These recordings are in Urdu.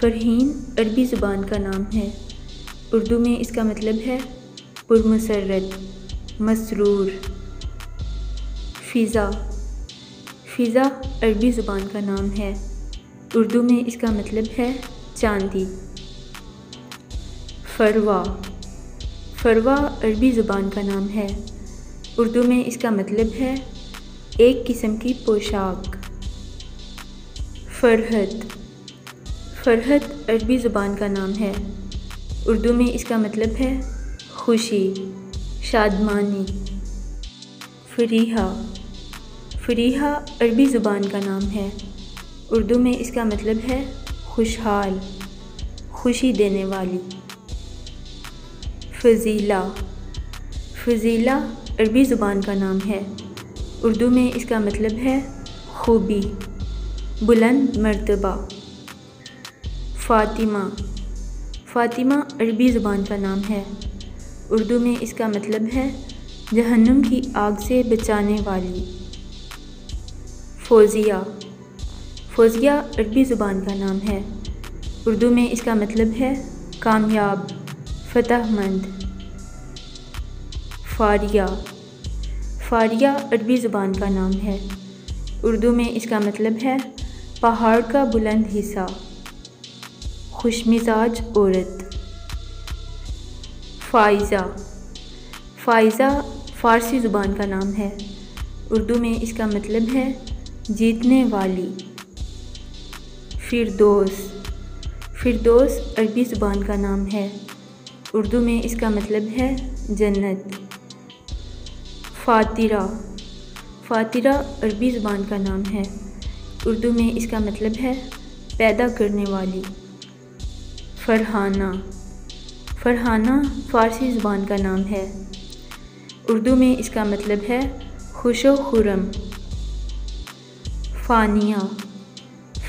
فرحین عربی زبان کا نام ہے۔ اردو میں اس کا مطلب ہے پرمسرت، مسرور۔ فضا عربی زبان کا نام ہے۔ اردو میں اس کا مطلب ہے چاندی۔ فروا عربی زبان کا نام ہے۔ اردو میں اس کا مطلب ہے ایک قسم کی پوشاک۔ فرحت عربی زبان کا نام ہے۔ اردو میں اس کا مطلب ہے خوشی، شادمانی۔ فریحہ عربی زبان کا نام ہے۔ اردو میں اس کا مطلب ہے خوشحال، خوشی دینے والی۔ فضیلہ عربی زبان کا نام ہے۔ اردو میں اس کا مطلب ہے خوبی، بلند مرتبہ۔ فاطمہ عربی زبان کا نام ہے۔ اردو میں اس کا مطلب ہے جہنم کی آگ سے بچانے والی۔ فوزیہ عربی زبان کا نام ہے۔ اردو میں اس کا مطلب ہے کامیاب، فتح مند۔ فاریہ عربی زبان کا نام ہے۔ اردو میں اس کا مطلب ہے پہاڑ کا بلند حصہ، خوش مزاج عورت۔ فائزہ فارسی زبان کا نام ہے۔ اردو میں اس کا مطلب ہے جیتنے والی۔ فردوس عربی زبان کا نام ہے۔ اردو میں اس کا مطلب ہے جنت۔ فاترہ عربی زبان کا نام ہے۔ اردو میں اس کا مطلب ہے پیدا کرنے والی۔ فرحانہ فارسی زبان کا نام ہے۔ اردو میں اس کا مطلب ہے خوش و خرم۔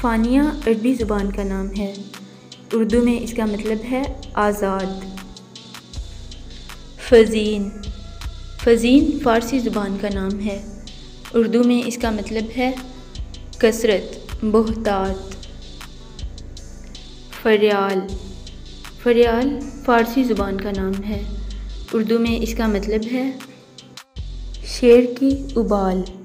فانیہ عربی زبان کا نام ہے۔ اردو میں اس کا مطلب ہے آزاد۔ فزین فارسی زبان کا نام ہے۔ اردو میں اس کا مطلب ہے کثرت، بہتات۔ فریال فارسی زبان کا نام ہے۔ اردو میں اس کا مطلب ہے شیر کی ابال۔